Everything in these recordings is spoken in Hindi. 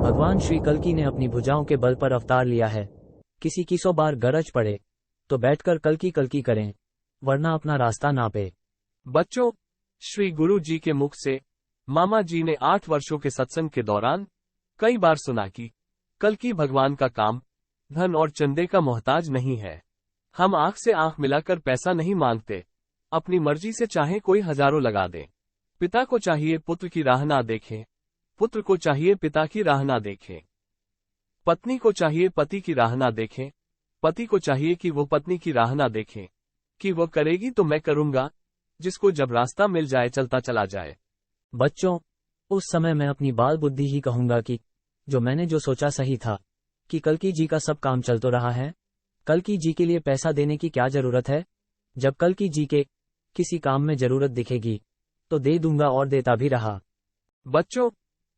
भगवान श्री कल्कि ने अपनी भुजाओं के बल पर अवतार लिया है। किसी की 100 बार गरज पड़े तो बैठकर कल्कि कल्कि करें, वरना अपना रास्ता नापे। बच्चों, श्री गुरु जी के मुख से मामा जी ने 8 वर्षों के सत्संग के दौरान कई बार सुना कि कल्कि भगवान का काम धन और चंदे का मोहताज नहीं है। हम आंख से आंख मिलाकर पैसा नहीं मांगते, अपनी मर्जी से चाहे कोई हजारों लगा दे। पिता को चाहिए पुत्र की राह ना देखे, पुत्र को चाहिए पिता की राह ना देखे। पत्नी को चाहिए पति की राह ना देखे, पति को चाहिए कि वो पत्नी की राह ना देखे, कि वो करेगी तो मैं करूंगा, जिसको जब रास्ता मिल जाए चलता चला जाए। बच्चों, उस समय मैं अपनी बाल बुद्धि ही कहूंगा कि जो मैंने जो सोचा सही था, कि कल्कि जी का सब काम चल तो रहा है, कल्कि जी के लिए पैसा देने की क्या जरूरत है। जब कल्कि जी के किसी काम में जरूरत दिखेगी तो दे दूंगा, और देता भी रहा। बच्चों,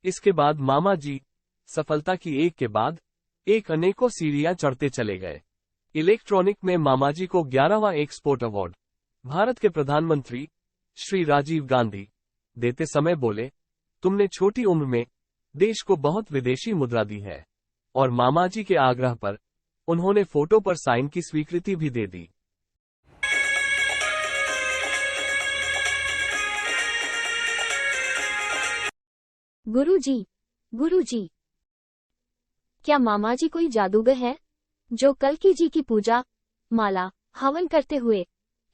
इसके बाद मामा जी सफलता की एक के बाद एक अनेकों सीढ़ियां चढ़ते चले गए। इलेक्ट्रॉनिक में मामा जी को 11वां एक्सपोर्ट अवार्ड भारत के प्रधानमंत्री श्री राजीव गांधी देते समय बोले, तुमने छोटी उम्र में देश को बहुत विदेशी मुद्रा दी है। और मामा जी के आग्रह पर उन्होंने फोटो पर साइन की स्वीकृति भी दे दी। गुरुजी, क्या मामा जी कोई जादूगर है जो कल्कि जी की पूजा, माला, हवन करते हुए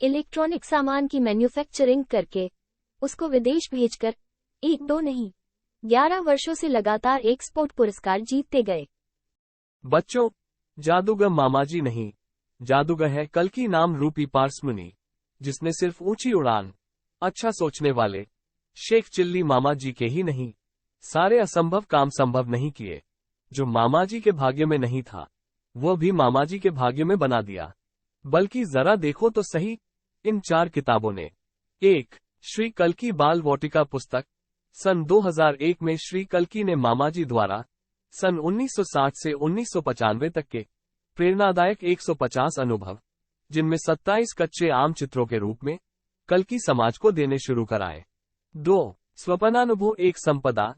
इलेक्ट्रॉनिक सामान की मैन्युफैक्चरिंग करके उसको विदेश भेजकर 1-2 नहीं 11 वर्षों से लगातार एक्सपोर्ट पुरस्कार जीतते गए। बच्चों, जादूगर मामा जी नहीं, जादूगर है कल्कि नाम रूपी पार्समुनि, जिसने सिर्फ ऊंची उड़ान, अच्छा सोचने वाले शेख चिल्ली मामा जी के ही नहीं, सारे असंभव काम संभव नहीं किए। जो मामा जी के भाग्य में नहीं था, वो भी मामा जी के भाग्य में बना दिया। बल्कि जरा देखो तो सही, इन 4 किताबों ने। 1. श्री कल्कि बाल वाटिका पुस्तक, सन 2001 में श्री कल्कि ने मामा जी द्वारा सन 1960 से 1995 तक के प्रेरणादायक 150 अनुभव, जिनमें 27 कच्चे आम चित्रों के रूप में कल्कि समाज को देने शुरू कराए। 2. स्वप्नानुभव एक संपदा,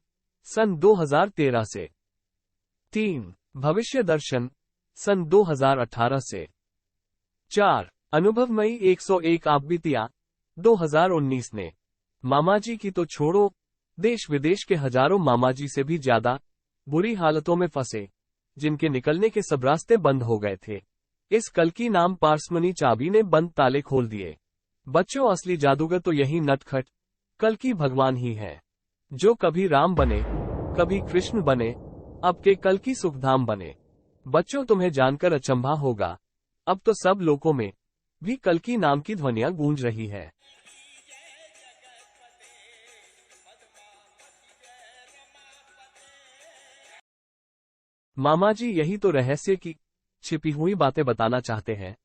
सन 2013 से। 3. भविष्य दर्शन, सन 2018 से। 4. अनुभवमयी 101 आवृत्तियां, 2019 ने। मामा जी की तो छोड़ो, देश विदेश के हजारों मामा जी से भी ज्यादा बुरी हालतों में फंसे, जिनके निकलने के सब रास्ते बंद हो गए थे। इस कल्कि नाम पार्समनी चाबी ने बंद ताले खोल दिए। बच्चों, असली जादूगर तो यही नटखट कल्कि भगवान ही है, जो कभी राम बने, कभी कृष्ण बने, अब के कल्कि सुखधाम बने। बच्चों, तुम्हें जानकर अचंभा होगा, अब तो सब लोगों में भी कल्कि नाम की ध्वनियां गूंज रही है। मामा जी यही तो रहस्य की छिपी हुई बातें बताना चाहते हैं,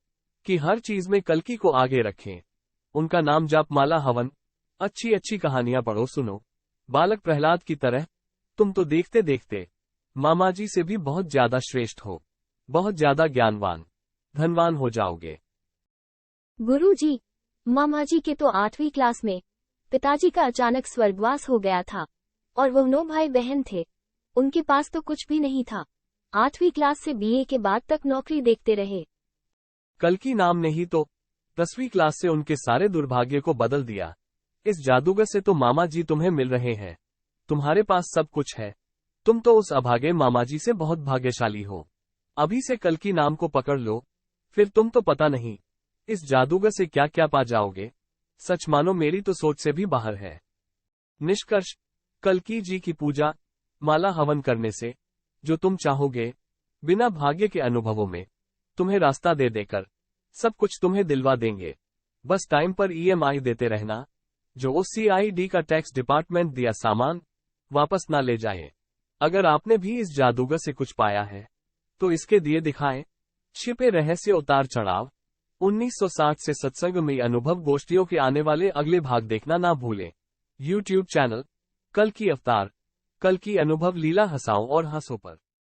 कि हर चीज में कल्कि को आगे रखें। उनका नाम जाप, माला, हवन, अच्छी अच्छी कहानियां पढ़ो, सुनो। बालक प्रहलाद की तरह तुम तो देखते देखते मामा जी से भी बहुत ज्यादा श्रेष्ठ हो, बहुत ज्यादा ज्ञानवान, धनवान हो जाओगे। गुरुजी, मामा जी के तो 8वीं क्लास में पिताजी का अचानक स्वर्गवास हो गया था, और वो 9 भाई बहन थे। उनके पास तो कुछ भी नहीं था। 8वीं क्लास से बीए के बाद तक नौकरी देखते रहे। कल्कि नाम ने ही तो 10वीं क्लास से उनके सारे दुर्भाग्य को बदल दिया। इस जादूगर से तो मामा जी तुम्हें मिल रहे हैं। तुम्हारे पास सब कुछ है, तुम तो उस अभागे मामा जी से बहुत भाग्यशाली हो। अभी से कल्कि नाम को पकड़ लो, फिर तुम तो पता नहीं इस जादूगर से क्या क्या पा जाओगे। सच मानो, मेरी तो सोच से भी बाहर है। निष्कर्ष, कल्कि जी की पूजा, माला, हवन करने से जो तुम चाहोगे, बिना भाग्य के अनुभवों में तुम्हें रास्ता दे देकर सब कुछ तुम्हें दिलवा देंगे। बस टाइम पर EMI देते रहना, जो OCID का टैक्स डिपार्टमेंट दिया सामान वापस ना ले जाए। अगर आपने भी इस जादूगर से कुछ पाया है, तो इसके दिए दिखाएं छिपे रहस्य उतार चढ़ाव 1960 से सत्संग में अनुभव गोष्ठियों के आने वाले अगले भाग देखना ना भूलें। YouTube चैनल कल्कि अवतार, कल्कि अनुभव लीला, हंसाओ और हंसो पर।